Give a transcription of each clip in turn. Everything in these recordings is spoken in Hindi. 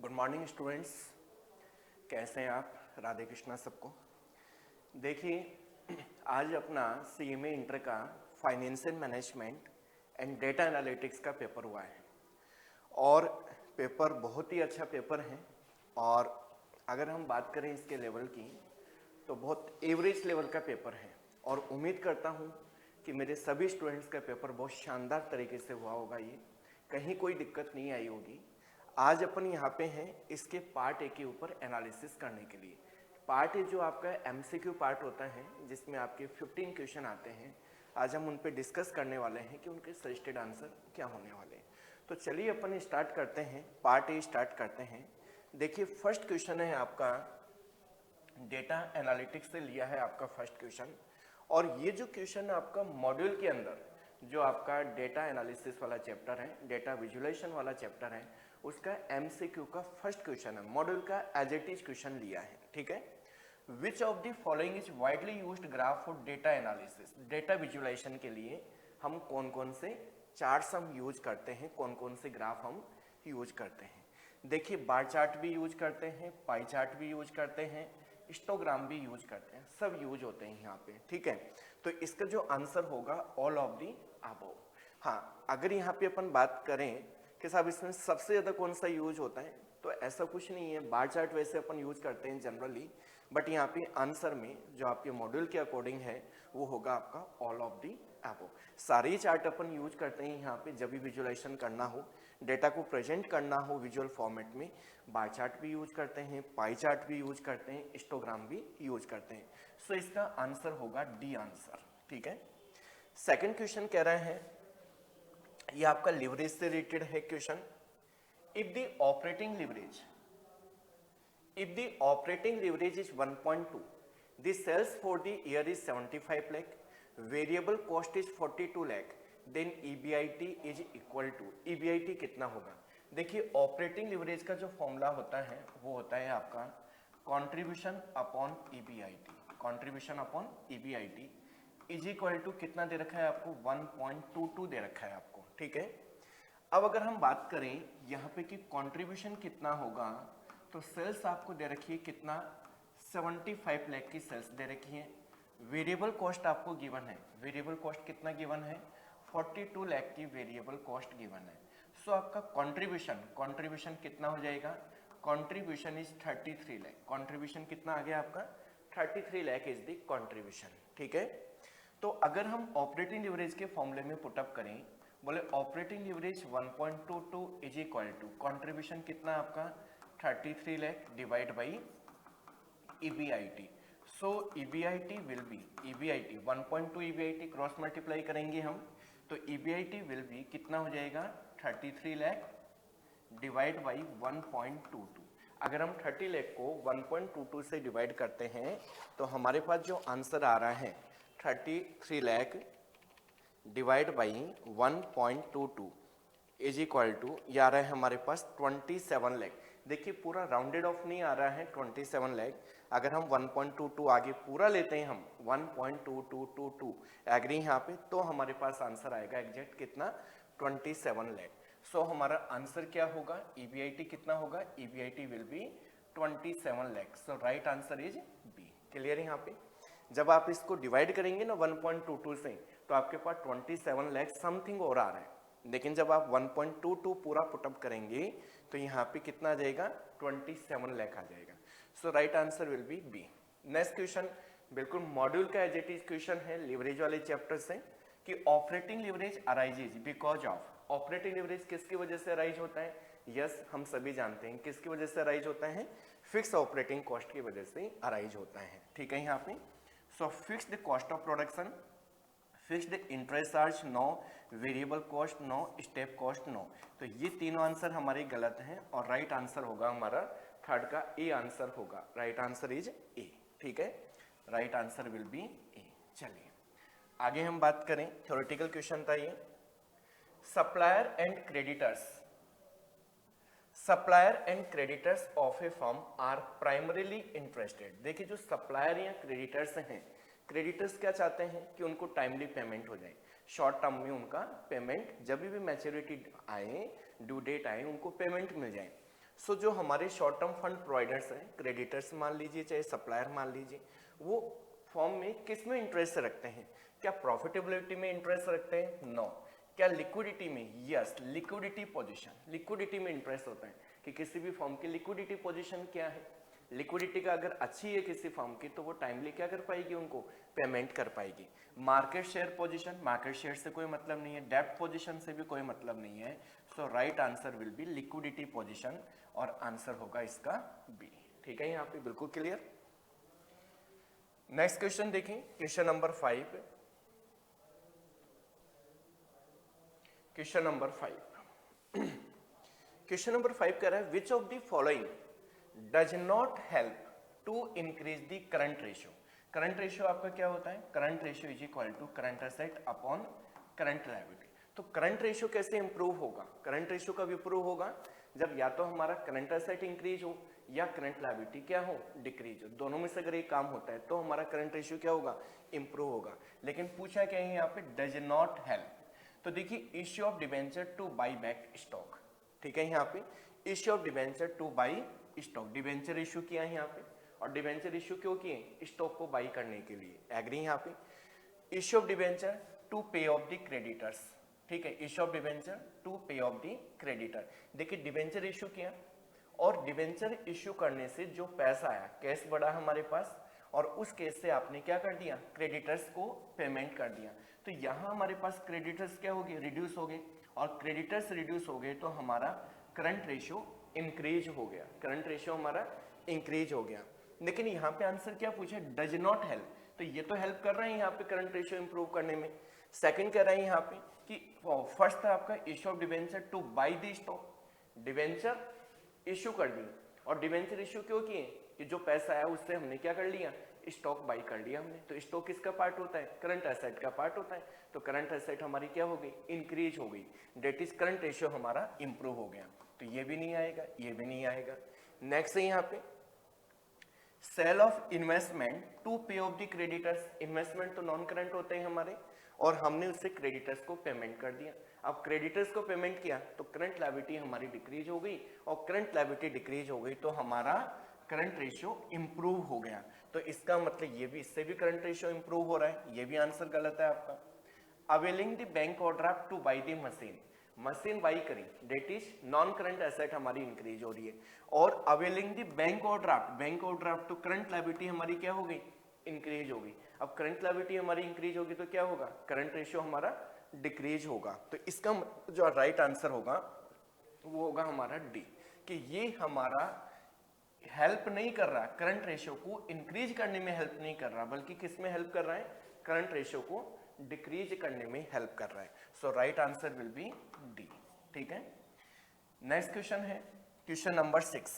गुड मॉर्निंग स्टूडेंट्स, कैसे हैं आप? राधे कृष्णा सबको। देखिए, आज अपना सीएमए इंटर का financial management and data analytics का पेपर हुआ है और पेपर बहुत ही अच्छा पेपर है। और अगर हम बात करें इसके लेवल की तो बहुत एवरेज लेवल का पेपर है और उम्मीद करता हूँ कि मेरे सभी स्टूडेंट्स का पेपर बहुत शानदार तरीके से हुआ होगा। ये कहीं कोई दिक्कत नहीं आई होगी। आज अपन यहाँ पे हैं इसके पार्ट ए के ऊपर एनालिसिस करने के लिए। पार्ट ए जो आपका एमसीक्यू पार्ट होता है जिसमें आपके 15 क्वेश्चन आते हैं, आज हम उन पे डिस्कस करने वाले हैं कि उनके सजेस्टेड आंसर क्या होने वाले हैं। तो चलिए अपन स्टार्ट करते हैं, पार्ट ए स्टार्ट करते हैं। देखिए, फर्स्ट क्वेश्चन है आपका डेटा एनालिटिक्स से लिया है आपका फर्स्ट क्वेश्चन। और ये जो क्वेश्चन है आपका मॉड्यूल के अंदर जो आपका डेटा एनालिसिस वाला चैप्टर है, डेटा विजुअलाइजेशन वाला चैप्टर है, उसका एमसीक्यू का फर्स्ट क्वेश्चन है, मॉड्यूल का एज इट इज क्वेश्चन लिया है। ठीक है। Which of the following is widely used graph for data analysis? Data visualisation के लिए हम कौन कौन से चार्ट्स हम यूज करते हैं, कौन कौन से ग्राफ हम यूज करते हैं? देखिए, बार चार्ट भी यूज करते हैं, पाई चार्ट भी यूज करते हैं, हिस्टोग्राम भी यूज करते हैं, सब यूज होते हैं यहाँ पे। ठीक है। तो इसका जो आंसर होगा ऑल ऑफ दी अबव। हाँ, अगर यहाँ पे अपन बात करें कि साहब इसमें सबसे ज्यादा कौन सा यूज होता है, तो ऐसा कुछ नहीं है। बार चार्ट वैसे अपन यूज करते हैं जनरली, बट यहाँ पे आंसर में जो आपके मॉड्यूल के अकॉर्डिंग है वो होगा आपका ऑल ऑफ दी अबव। सारे चार्ट अपन यूज करते हैं यहाँ पे जब भी विजुअलाइजेशन करना हो, डेटा को प्रेजेंट करना हो विजुअल फॉर्मेट में। बार चार्ट भी यूज करते हैं, पाई चार्ट भी यूज करते हैं, हिस्टोग्राम भी यूज करते हैं। सो इसका आंसर होगा डी आंसर। ठीक है। सेकंड क्वेश्चन कह रहे हैं, ये आपका लिवरेज से रिलेटेड है question. If the operating leverage is 1.2, the sales for the year is 75 lakh, variable cost is 42 lakh, then EBIT is equal to, EBIT कितना होगा? देखिए, ऑपरेटिंग लिवरेज का जो फॉर्मूला होता है वो होता है आपका contribution upon EBIT। Contribution upon EBIT is equal to कितना दे रखा है आपको? 1.22 दे रखा है आपको। ठीक है। अब अगर हम बात करें यहाँ पे कि कंट्रीब्यूशन कितना होगा, तो सेल्स आपको दे रखी है कितना? 75 लाख की सेल्स दे रखी है। वेरिएबल कॉस्ट आपको गिवन है, वेरिएबल कॉस्ट कितना गिवन है? 42 लाख की वेरिएबल कॉस्ट गिवन है। सो आपका कंट्रीब्यूशन कितना हो जाएगा? Contribution is 33 lakh. कंट्रीब्यूशन कितना आ गया आपका? 33 लाख इज द कंट्रीब्यूशन। ठीक है। तो अगर हम ऑपरेटिंग लिवरेज के फॉर्मूले में पुटअप करें, बोले operating leverage 1.22 is equal to contribution कितना आपका? 33 lakh divide by EBIT। So EBIT will be, EBIT 1.2 EBIT cross multiply करेंगे हम, तो EBIT विल बी कितना हो जाएगा? 33 लाख डिवाइड बाई 1.22। अगर हम 30 लाख को 1.22 से डिवाइड करते हैं तो हमारे पास जो आंसर आ रहा है 33 lakh divide by 1.22 is equal to, ये आ रहा है हमारे पास 27 लाख। देखिए, पूरा राउंडेड ऑफ नहीं आ रहा है 27 लाख। अगर हम 1.22 आगे पूरा लेते हैं हम 1.2222 एग्री यहाँ पे, तो हमारे पास आंसर आएगा एग्जैक्ट कितना? 27 लाख। सो हमारा आंसर क्या होगा? EBIT कितना होगा? EBIT will be 27 lakh. So right answer is B. Clear है? यहाँ पे जब आप इसको डिवाइड करेंगे ना 1.22 से, तो आपके पास 27 लाख समथिंग और आ रहा है, लेकिन जब आप 1.22 पूरा पुटअप करेंगे तो यहाँ पे कितना आ जाएगा? 27 लाख आ जाएगा। So right answer will be B. Next question बिल्कुल मॉड्यूल का एज इट इज क्वेश्चन है लिवरेज वाले चैप्टर से, कि operating leverage arises because of. Operating leverage किसकी वजह से अराइज होता है? यस, हम सभी जानते हैं किसकी वजह से अराइज होता है? फिक्स ऑपरेटिंग कॉस्ट की वजह से अराइज होता है। ठीक है। यहाँ पे so fixed cost of production, fixed interest charge no, variable cost no, step cost no. तो ये तीनों आंसर हमारे गलत हैं और राइट आंसर होगा हमारा थर्ड का ए आंसर होगा। Right answer is A. ठीक है। Right answer will be A. चलिए आगे हम बात करें, थ्योरेटिकल क्वेश्चन था ये। Supplier and creditors, supplier and creditors of a firm are primarily interested. देखिए, जो सप्लायर या क्रेडिटर्स हैं, क्रेडिटर्स क्या चाहते हैं कि उनको टाइमली पेमेंट हो जाए, शॉर्ट टर्म में उनका पेमेंट जब भी मैच्योरिटी आए, ड्यू डेट आए, उनको पेमेंट मिल जाए। सो जो हमारे शॉर्ट टर्म फंड प्रोवाइडर्स हैं, क्रेडिटर्स मान लीजिए चाहे सप्लायर मान लीजिए, वो फॉर्म में किस में इंटरेस्ट रखते हैं? क्या प्रॉफिटेबिलिटी में इंटरेस्ट रखते हैं? नो। क्या लिक्विडिटी में? यस, लिक्विडिटी पोजीशन, लिक्विडिटी में इंटरेस्ट होता है कि किसी भी फॉर्म की लिक्विडिटी पोजीशन क्या है। लिक्विडिटी का अगर अच्छी है किसी फॉर्म की तो वो टाइमली क्या कर पाएगी, उनको पेमेंट कर पाएगी। Market share position, market share से कोई मतलब नहीं है, डेप्ट पोजीशन से भी कोई मतलब नहीं है। So right answer will be liquidity position और आंसर होगा इसका बी। ठीक है, यहाँ पे बिल्कुल क्लियर। नेक्स्ट क्वेश्चन देखें, question number 5। Question number 5 question number 5 कह रहा है which of the following does not help to increase the current ratio. Current ratio आपका क्या होता है? Current ratio is equal to current asset upon current liability. तो करंट रेशियो कैसे इंप्रूव होगा? करंट रेशियो कब इंप्रूव होगा? जब या तो हमारा करंट एसेट इंक्रीज हो या करंट लायबिलिटी क्या हो, डिक्रीज हो। दोनों में से अगर एक काम होता है तो हमारा करंट रेशियो क्या होगा, इंप्रूव होगा। लेकिन पूछा क्या है यहाँ पे, डज नॉट हेल्प। तो देखिए issue of debenture two by back stock, ठीक है, यहाँ पे issue of debenture two by stock, debenture issue किया है यहाँ पे, और डिबेंचर इश्यू क्यों किए, स्टॉक को बाई करने के लिए, एग्री यहाँ पे। इश्यू ऑफ डिबेंचर टू पे ऑफ द क्रेडिटर्स, ठीक है, इश्यू ऑफ डिबेंचर टू पे ऑफ द क्रेडिटर। देखिए डिबेंचर इश्यू किया और डिबेंचर इश्यू करने से जो पैसा आया, कैश बढ़ा हमारे पास, और उस केस से आपने क्या कर दिया, क्रेडिटर्स को पेमेंट कर दिया। तो यहाँ हमारे पास क्रेडिटर्स क्या हो गए, रिड्यूस हो गए, और क्रेडिटर्स रिड्यूस हो गए तो हमारा करंट रेशियो इंक्रीज हो गया, करंट रेशियो हमारा इंक्रीज हो गया। लेकिन यहाँ पे आंसर क्या पूछा, डज नॉट हेल्प। तो ये तो हेल्प कर रहे हैं यहाँ पे करंट रेशियो इंप्रूव करने में। सेकंड कह रहा है यहाँ पे कि फर्स्ट था आपका issue of debenture to buy the stock, debenture issue कर दी, और डिबेंचर इश्यू क्यों किए, कि जो पैसा आया उससे हमने क्या कर लिया, स्टॉक बाई कर लिया हमने। तो स्टॉक किसका पार्ट होता है, करंट एसेट का पार्ट होता है। तो करंट एसेट हमारी क्या हो गई, इंक्रीज हो गई, डेट इज करंट रेशियो हमारा इंप्रूव हो गया। तो ये भी नहीं आएगा, ये भी नहीं आएगा। नेक्स्ट है यहाँ पे सेल ऑफ इन्वेस्टमेंट टू पे ऑफ द क्रेडिटर्स। इन्वेस्टमेंट तो नॉन करंट होते हैं हमारे, और हमने उससे क्रेडिटर्स को पेमेंट कर दिया। अब क्रेडिटर्स को पेमेंट किया तो करंट लायबिलिटी हमारी डिक्रीज हो गई, और करंट लायबिलिटी डिक्रीज हो गई तो हमारा करंट रेशियो इंप्रूव हो गया। तो इसका मतलब ये भी, इससे भी करंट रेशियो इंप्रूव हो रहा है, ये भी आंसर गलत है आपका। Availing the bank overdraft to buy the machine, machine buy करी, that is non current asset हमारी इंक्रीज हो रही है। और availing the bank overdraft, bank overdraft तो करंट लायबिलिटी हमारी क्या हो गई, इंक्रीज हो गई। अब करंट लायबिलिटी हमारी इंक्रीज होगी तो क्या होगा, करंट रेशियो हमारा डिक्रीज होगा। तो इसका जो राइट आंसर होगा वो होगा हमारा डी, कि ये हमारा हेल्प नहीं कर रहा, करंट रेशियो को इंक्रीज करने में हेल्प नहीं कर रहा, बल्कि किस में हेल्प कर रहा है, करंट रेशियो को डिक्रीज करने में हेल्प कर रहा है। So right answer will be D. ठीक है, नेक्स्ट क्वेश्चन है question number 6।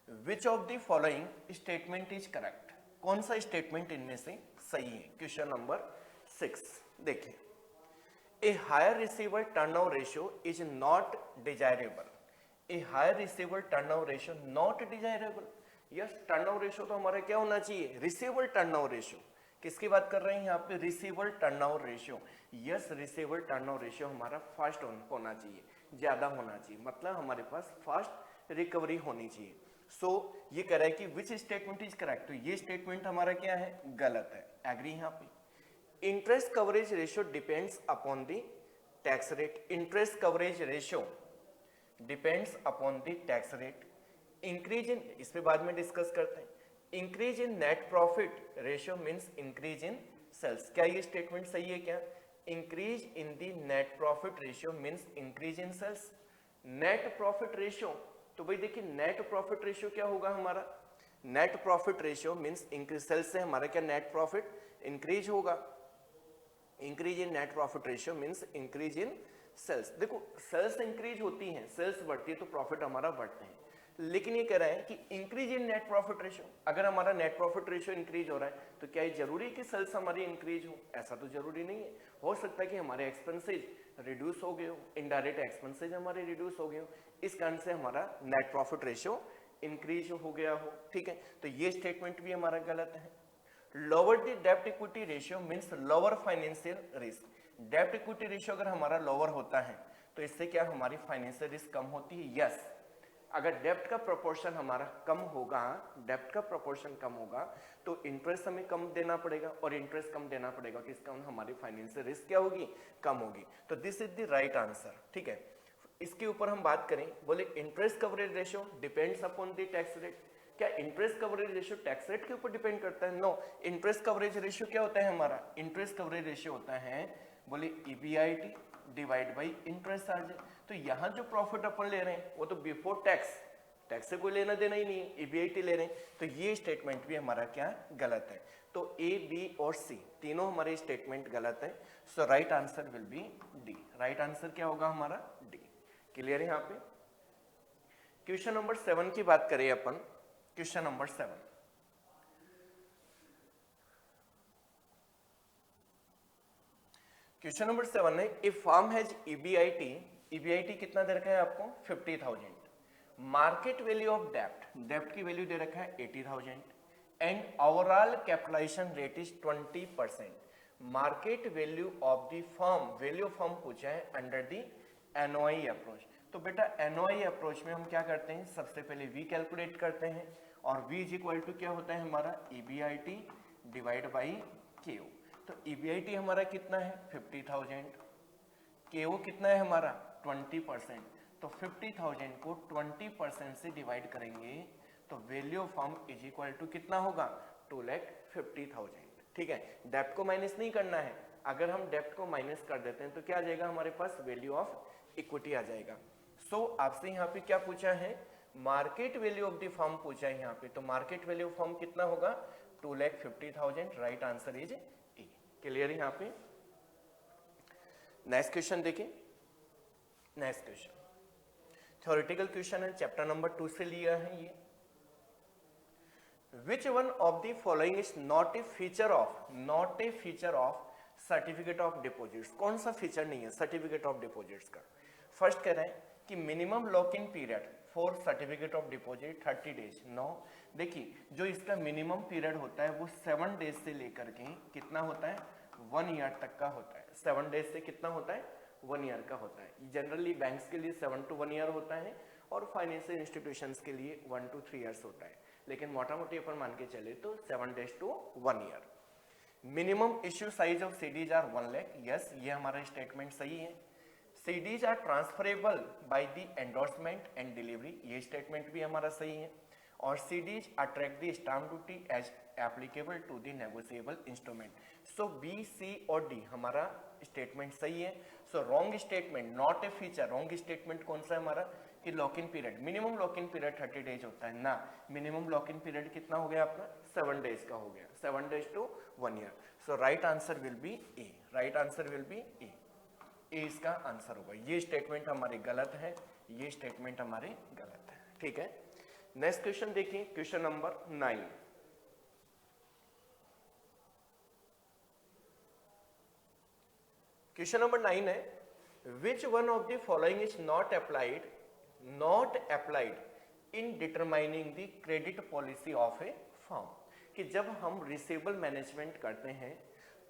Which of the following statement is correct, कौन सा स्टेटमेंट इनमें से सही है। क्वेश्चन नंबर 6 देखिए, a higher receiver turnover ratio is not desirable, a higher receiver turnover ratio not desirable. Yes, turnover ratio तो हमारा क्या होना चाहिए, रिसीवर टर्नओवर रेशियो। किसकी बात कर रहे हैं यहाँ पे, receiver turnover ratio. Yes, receiver turnover ratio हमारा फास्ट होना चाहिए, ज्यादा होना चाहिए, मतलब हमारे पास फास्ट रिकवरी होनी चाहिए। सो ये कह रहा है कि विच स्टेटमेंट इज करेक्ट, तो ये स्टेटमेंट हमारा क्या है, गलत है, एग्री यहाँ पे। Interest coverage ratio depends upon the tax rate, interest coverage ratio depends upon the tax rate. Increase in, इस पे बाद में डिस्कस करते हैं। Increase in net profit ratio means increase in sales, क्या ये स्टेटमेंट सही है क्या, increase in the net profit ratio means increase in sales. Net profit ratio, तो भाई देखिए नेट प्रॉफिट रेशियो क्या होगा हमारा, net profit ratio means increase, sales से हमारा क्या नेट प्रॉफिट इंक्रीज होगा, increase in net profit ratio means increase in sales. देखो सेल्स इंक्रीज होती हैं, सेल्स बढ़ती है तो प्रॉफिट हमारा बढ़ते हैं, लेकिन ये कह रहा है कि increase in net profit ratio, अगर हमारा नेट प्रॉफिट रेशियो इंक्रीज हो रहा है तो क्या ये जरूरी है कि सेल्स हमारी इंक्रीज हो, ऐसा तो जरूरी नहीं है। हो सकता है कि हमारे एक्सपेंसेज रिड्यूस हो गए हो, इनडायरेक्ट एक्सपेंसेज हमारे रिड्यूस हो गए हो, इस कारण से हमारा नेट प्रॉफिट रेशियो इंक्रीज हो गया हो। ठीक है, तो ये स्टेटमेंट भी हमारा गलत है। लोअर द डेब्ट equity ratio means lower financial risk, डेब्ट इक्विटी रेशियो अगर हमारा लोअर होता है तो इससे क्या हमारी फाइनेंशियल रिस्क कम होती है। यस, अगर डेप्ट का प्रोपोर्शन हमारा कम होगा, डेप्ट का प्रोपोर्शन कम होगा तो इंटरेस्ट हमें कम देना पड़ेगा, और इंटरेस्ट कम देना पड़ेगा तो इसका हमारी फाइनेंशियल रिस्क क्या होगी, कम होगी। तो this is the right answer. ठीक है, इसके ऊपर हम बात करें, बोले interest coverage ratio depends upon the tax rate. क्या interest coverage ratio tax rate के ऊपर डिपेंड करता है? नो। इंटरेस्ट कवरेज रेशियो क्या होता है हमारा? इंटरेस्ट कवरेज रेशियो होता है बोले EBIT divide by interest charge. तो यहाँ जो प्रॉफिट अपन ले रहे हैं वो तो बिफोर टैक्स, टैक्स से कोई लेना देना ही नहीं है, EBIT ले रहे हैं, तो ये स्टेटमेंट भी हमारा क्या गलत है। तो A, B और C तीनों हमारे स्टेटमेंट गलत है। So right answer will be D. Right answer क्या होगा हमारा? डी। क्लियर है यहाँ पे? क्वेश्चन नंबर 7 की बात करें अपन। क्वेश्चन नंबर 7, क्वेश्चन नंबर 7 है, ए फर्म हैज EBIT कितना दे रखा है आपको? 50,000। मार्केट वैल्यू ऑफ डेप्ट, डेप्ट की वैल्यू दे रखा है 80,000 and overall capitalization rate is 20%। Market value of the firm, value of firm पूछा है अंडर द NOI अप्रोच। तो बेटा NOI अप्रोच में हम क्या करते हैं, सबसे पहले V कैलकुलेट करते हैं, और V इज इक्वल टू क्या होता है हमारा? EBIT divide by KO। तो EBIT हमारा कितना है? 50,000। KO कितना है हमारा? 20%। तो 50,000 को 20% से डिवाइड करेंगे तो value of firm is equal to कितना होगा? 2,50,000। ठीक है, डेप्ट को माइनस नहीं करना है। अगर हम डेप्ट को माइनस कर देते हैं तो क्या आ जाएगा हमारे पास? वैल्यू ऑफ इक्विटी आ जाएगा। सो आपसे यहाँ पे क्या पूछा है? Market value of the firm पूछा है यहाँ पे। तो मार्केट वैल्यू ऑफ फर्म कितना होगा? 2,50,000। Right answer is A. Clear यहाँ पे? नेक्स्ट क्वेश्चन देखिए। नेक्स्ट क्वेश्चन थ्योरेटिकल क्वेश्चन है, चैप्टर नंबर 2 से लिया है ये। Which one of the following is not a feature of certificate of deposits? कौन सा फीचर नहीं है सर्टिफिकेट ऑफ डिपॉजिट्स का? फर्स्ट कह रहे हैं कि minimum lock in period for certificate of deposit 30 days. No, देखिए जो इसका मिनिमम पीरियड होता है वो 7 डेज से लेकर के कितना होता है? 1 ईयर तक का होता है। 7 डेज से कितना होता है? 1 ईयर का होता है। जनरली बैंक्स के लिए 7 to 1 ईयर होता है और फाइनेंशियल इंस्टीट्यूशंस के लिए 1 to 3 ईयर्स होता है, लेकिन मोटा मोटी अपन मान के चले तो 7 days to 1 year. Minimum issue size of CDs are 1 lakh. Yes, ये हमारा स्टेटमेंट सही है। CDs are transferable by the endorsement and delivery, ये स्टेटमेंट भी हमारा सही है। और CDs attract the stamp duty as applicable to the negotiable instrument. So B, C और D हमारा स्टेटमेंट सही है। So wrong statement, not a feature, wrong statement कौन सा है हमारा? कि lock in period, minimum lock in period 30 days होता है ना, मिनिमम लॉक इन पीरियड कितना हो गया अपना? 7 डेज का हो गया, 7 days to 1 year. So right answer will be A. Right answer will be A. A इसका आंसर होगा। ये स्टेटमेंट हमारे गलत है, ये स्टेटमेंट हमारे गलत है। ठीक है, नेक्स्ट क्वेश्चन देखिए, क्वेश्चन नंबर 9। क्वेश्चन नंबर 9 है, which one of the following is not applied in determining the credit policy of a firm? कि जब हम रिसीवेबल मैनेजमेंट करते हैं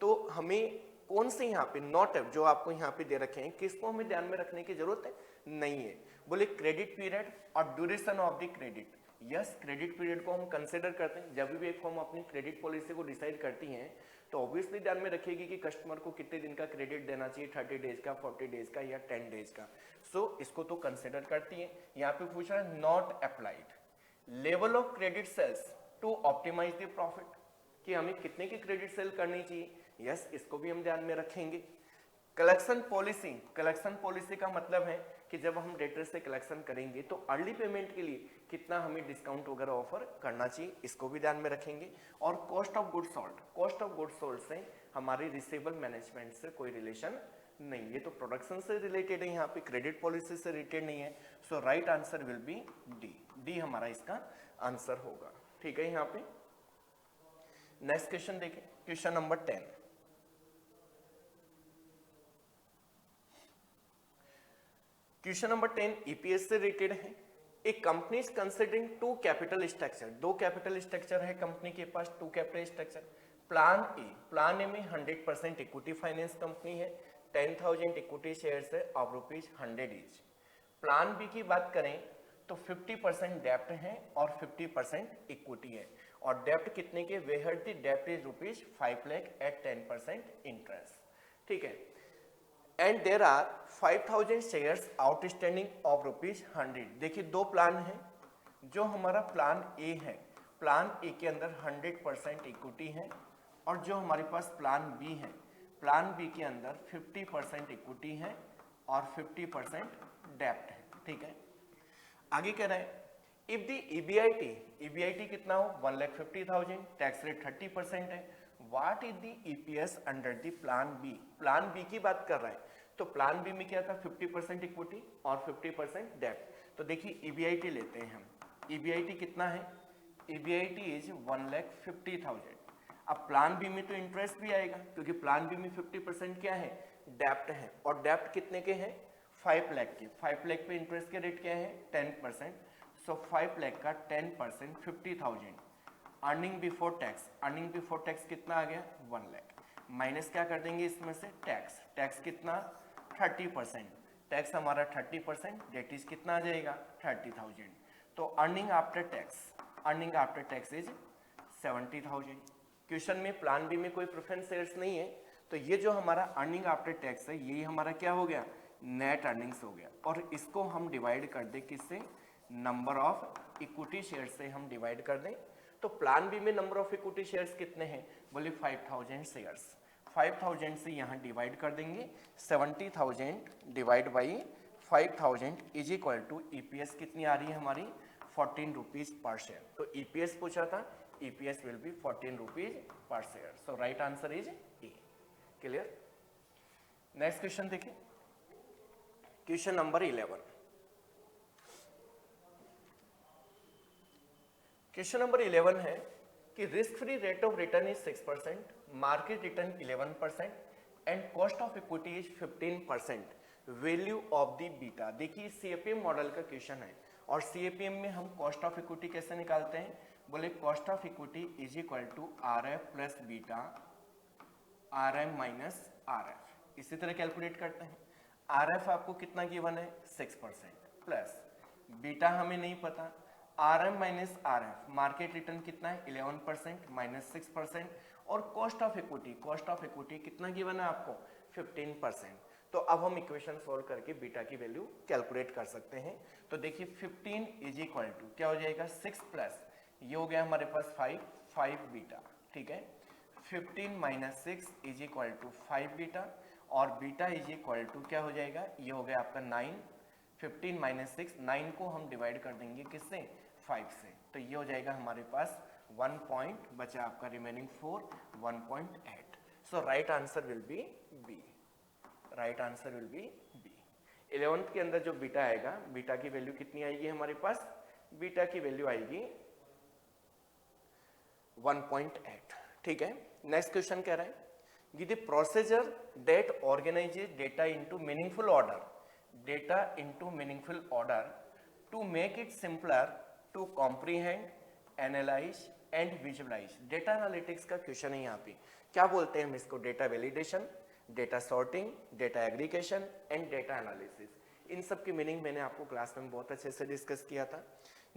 तो हमें कौन से यहाँ पे नॉट, जो आपको यहाँ पे दे रखे हैं, किसको हमें ध्यान में रखने की जरूरत है? नहीं है। बोले क्रेडिट पीरियड और duration of the credit. Yes, credit period को हम कंसिडर करते हैं। जब भी एक फर्म अपनी क्रेडिट पॉलिसी को डिसाइड करती है तो ऑब्वियसली ध्यान में रखेगी कि कस्टमर को कितने दिन का क्रेडिट देना चाहिए, 30 डेज का, 40 डेज का या 10 डेज का। सो इसको तो कंसिडर करती है। यहाँ पे पूछ रहा है not applied. Level of credit sales to optimise the profit, कि हमें कितने की क्रेडिट सेल करनी चाहिए। यस, इसको भी हम ध्यान में रखेंगे। कलेक्शन पॉलिसी, कलेक्शन पॉलिसी का मतलब है कि जब हम डेटर से कलेक्शन करेंगे तो अर्ली पेमेंट के लिए कितना हमें डिस्काउंट वगैरह ऑफर करना चाहिए, इसको भी ध्यान में रखेंगे। और cost of goods sold, cost of goods sold से हमारे रिसीवेबल मैनेजमेंट से कोई रिलेशन नहीं, ये तो प्रोडक्शन से रिलेटेड है, यहाँ पे क्रेडिट पॉलिसी से रिलेटेड नहीं है। So right answer will be D. D हमारा इसका आंसर होगा। ठीक है, यहाँ पे नेक्स्ट क्वेश्चन देखें, question number 10। Question number 10 EPS से रिलेटेड है। एक company is considering 2 capital structure, 2 capital structure है कंपनी के पास, 2 कैपिटल स्ट्रक्चर। प्लान ए में 100% इक्विटी फाइनेंस कंपनी है, 10,000 इक्विटी शेयर है ऑफ ₹100 ईच। प्लान बी की बात करें तो 50% डेप्ट है और 50% इक्विटी है। और डेप्ट कितने के, वेयर द डेप्ट is rupees 5 lakh at 10% interest, ठीक है। And there are 5000 shares outstanding of rupees 100। देखिए दो प्लान है, जो हमारा प्लान ए है, प्लान ए के अंदर 100% इक्विटी है, और जो हमारे पास प्लान बी है, प्लान बी के अंदर 50% इक्विटी है और 50% डेप्ट है, ठीक है। आगे कह रहे हैं इफ द ईबीआईटी कितना हो 1,50,000, टैक्स रेट 30% है, what is the EPS under the plan B. Plan B की बात कर रहे हैं, तो प्लान बी में क्या था 50% इक्विटी और 50% डेप्ट। तो देखिए ईबीआईटी लेते हैं हम, ईबीआईटी कितना है, ईबीआईटी इज 1,50,000। अब प्लान बी में तो इंटरेस्ट भी आएगा, क्योंकि प्लान बी में 50% क्या है, डेप्ट है, और डेप्ट कितने के हैं 5 लाख के। 5 लाख पे इंटरेस्ट के रेट क्या है 10%, सो 5 लाख का 10% 50,000। Earning before tax, earning before tax कितना आ गया 1 लाख, माइनस क्या कर देंगे इसमें से टैक्स, टैक्स कितना 30%, टैक्स हमारा 30%, डेट इज कितना आ जाएगा 30,000। तो earning after tax, earning after tax is 70,000। Question में प्लान बी में कोई प्रेफरेंस शेयर्स नहीं है, तो ये जो हमारा अर्निंग आफ्टर टैक्स है यही हमारा क्या हो गया नेट अर्निंग्स हो गया, और इसको हम डिवाइड कर दें किससे, नंबर ऑफ इक्विटी शेयर से हम डिवाइड कर दें। तो प्लान बी में नंबर ऑफ इक्विटी शेयर्स कितने हैं, बोले 5000 शेयर्स, 5000 से यहाँ डिवाइड कर देंगे, 70,000 divide by 5000 is equal to EPS कितनी आ रही है हमारी 14 रुपीज पर शेयर। तो ईपीएस पूछा था, EPS will be 14 rupees per share, so right answer is A. Clear. Next question देखिए, क्वेश्चन नंबर 11। क्वेश्चन नंबर 11 है कि risk free rate of return is 6%, market return 11% and cost of equity is 15%, value of the beta. देखिए सीएपीएम मॉडल का क्वेश्चन है, और सीएपीएम में हम कॉस्ट ऑफ इक्विटी कैसे निकालते हैं, बोले cost of equity is equal to R F plus beta R M minus R F, इसी तरह कैलकुलेट करते हैं। आर एफ आपको कितना गिवन है 6% प्लस बीटा हमें नहीं पता, R M minus R F, market return कितना है 11% माइनस 6%, और कॉस्ट ऑफ इक्विटी कितना गिवन है आपको 15%। तो अब हम इक्वेशन सोल्व करके बीटा की वैल्यू कैलकुलेट कर सकते हैं। तो देखिए 15 इज इक्वल टू क्या हो जाएगा 6 प्लस ये हो गया हमारे पास 5 बीटा, ठीक है। 15 minus 6 is equal to 5 beta, और बीटा इज इक्वल टू क्या हो जाएगा, ये हो गया आपका 9। 15 माइनस 6, 9 को हम डिवाइड कर देंगे किससे 5 से, तो ये हो जाएगा हमारे पास 1 पॉइंट बचा आपका remaining 4, 1.8। So right answer will be B, right answer will be B. 11th के अंदर जो बीटा आएगा, बीटा की वैल्यू कितनी आएगी हमारे पास, बीटा की वैल्यू आएगी 1.8, ठीक है। नेक्स्ट क्वेश्चन कह रहा है कि the procedure that organises data into meaningful order to make it simpler to comprehend, analyse and visualise. Data analytics का क्वेश्चन है यहाँ पे, क्या बोलते हैं हम इसको, data validation, data sorting, data aggregation and data analysis. इन सब की मीनिंग मैंने आपको क्लास में बहुत अच्छे से डिस्कस किया था।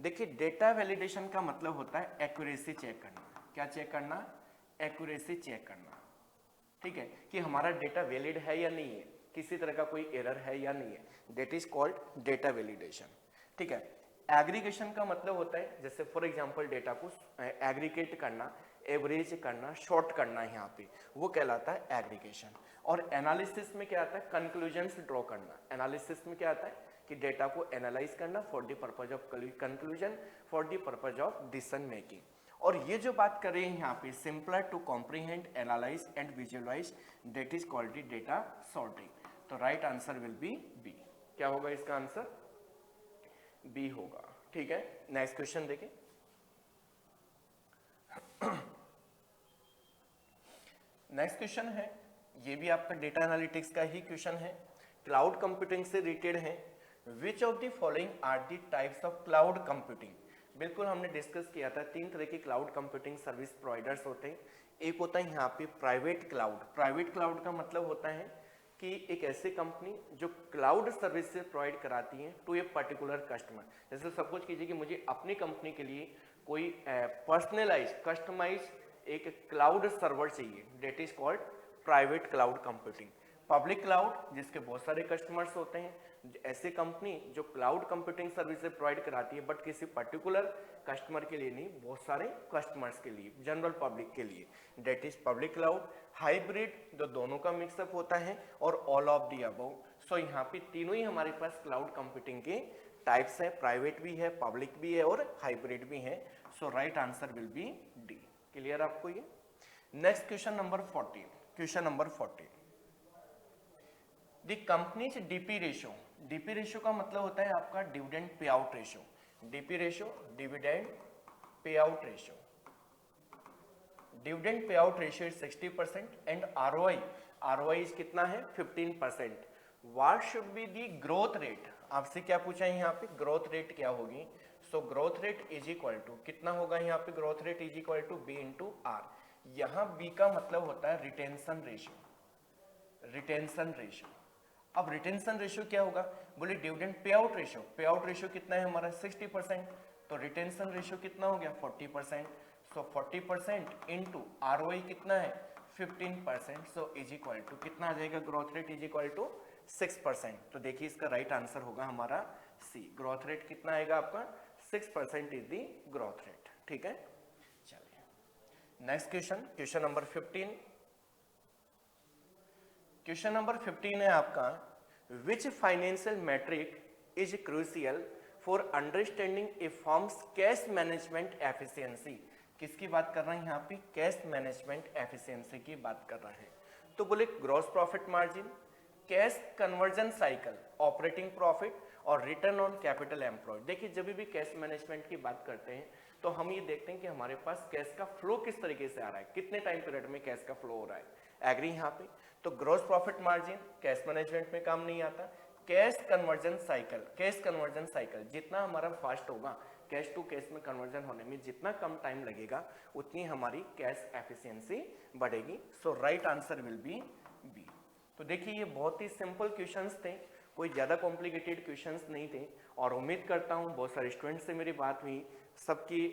देखिए डेटा वैलिडेशन का मतलब होता है एक्यूरेसी चेक करना। क्या चेक करना, एक्यूरेसी चेक करना, ठीक है, कि हमारा डेटा वैलिड है या नहीं है, किसी तरह का कोई एरर है या नहीं है, that is called data validation, ठीक है। एग्रीगेशन का मतलब होता है जैसे फॉर एग्जांपल डेटा को एग्रीगेट करना, एवरेज करना, शॉर्ट करना, यहाँ पे वो कहलाता है एग्रीगेशन। और एनालिसिस में क्या आता है, कंक्लूजन्स ड्रॉ करना। एनालिसिस में क्या आता है कि डेटा को एनालाइज करना for the purpose of conclusion, for the purpose of decision making. और ये जो बात कर रहे हैं यहाँ पे simpler to comprehend, analyse and visualise, that is called the data sorting. तो right answer will be B. क्या होगा इसका आंसर, बी होगा, ठीक है। नेक्स्ट क्वेश्चन देखें, नेक्स्ट क्वेश्चन है, ये भी आपका डेटा एनालिटिक्स का ही क्वेश्चन है, क्लाउड कंप्यूटिंग से रिलेटेड है। Which of the following are the types of cloud computing. बिल्कुल हमने डिस्कस किया था, 3 तरह के क्लाउड कंप्यूटिंग सर्विस प्रोवाइडर्स होते हैं। एक होता है यहाँ पे प्राइवेट क्लाउड। प्राइवेट क्लाउड का मतलब होता है कि एक ऐसी कंपनी जो क्लाउड सर्विसेज प्रोवाइड कराती है टू ए पर्टिकुलर कस्टमर। जैसे सपोज कीजिए कि मुझे अपनी कंपनी के लिए कोई पर्सनलाइज कस्टमाइज एक क्लाउड सर्वर चाहिए, that is called private cloud computing. Public cloud जिसके बहुत सारे कस्टमर्स होते हैं, ऐसी कंपनी जो क्लाउड कंप्यूटिंग सर्विसेज प्रोवाइड कराती है बट किसी पर्टिकुलर कस्टमर के लिए नहीं, बहुत सारे कस्टमर्स के लिए, जनरल पब्लिक के लिए, that is public cloud. Hybrid जो दोनों का मिक्सअप होता है, और all of the above. So यहाँ पे तीनों ही हमारे पास क्लाउड कंप्यूटिंग के टाइप्स है, प्राइवेट भी है, पब्लिक भी है और हाइब्रिड भी है। So right answer will be D. Clear आपको ये? Next question number 14। Question number 14, the companies DP ratio. DP ratio का मतलब होता है आपका dividend pay out ratio. DP ratio, dividend pay out ratio. Dividend pay out ratio is 60% and ROI, ROI is कितना है 15%। What should be the growth rate? आपसे क्या पूछा है यहाँ पे, ग्रोथ रेट क्या होगी? So growth rate is equal to कितना होगा यहाँ पे, growth rate is equal to B into R. यहाँ बी का मतलब होता है रिटेंशन रेशियो, रिटेंशन रेशियो। अब रिटेंशन रेशियो क्या होगा, बोले dividend pay out ratio, pay out ratio कितना है हमारा 60%, तो रिटेंशन रेशियो कितना हो गया 40%। सो 40% इंटू आरओआई कितना है 15%। सो इज इक्वल टू कितना आ जाएगा, growth rate is equal to 6%। तो देखिए इसका राइट आंसर होगा हमारा सी। ग्रोथ रेट कितना आएगा आपका 6% इज दी ग्रोथ रेट। ठीक है, चलिए next question, question number 15। Question number 15 है आपका, which financial metric is crucial for understanding a firm's cash management efficiency. किसकी बात कर रहे हैं यहाँ पे, कैश मैनेजमेंट एफिशिएंसी की बात कर रहे हैं। तो बोले gross profit margin, cash conversion cycle, operating profit और रिटर्न ऑन कैपिटल एम्प्लॉयड। देखिए जब भी कैश मैनेजमेंट की बात करते हैं तो हम ये देखते हैं कि हमारे पास कैश का फ्लो किस तरीके से आ रहा है, कितने टाइम पीरियड में कैश का फ्लो हो रहा है। एग्री यहाँ पे? तो gross profit margin cash management में काम नहीं आता। Cash conversion cycle, cash conversion cycle जितना हमारा फास्ट होगा, कैश टू कैश में कन्वर्जन होने में जितना कम टाइम लगेगा उतनी हमारी कैश एफिशिएंसी बढ़ेगी। So right answer will be B. तो देखिए ये बहुत ही सिंपल क्वेश्चंस थे, कोई ज़्यादा कॉम्प्लिकेटेड क्वेश्चंस नहीं थे, और उम्मीद करता हूँ बहुत सारे स्टूडेंट से मेरी बात हुई, सबकी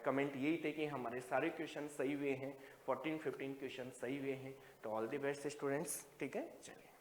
कमेंट यही थे कि हमारे सारे क्वेश्चन सही हुए हैं, 14-15 क्वेश्चन सही हुए हैं। तो ऑल द बेस्ट स्टूडेंट्स। ठीक है, चलिए।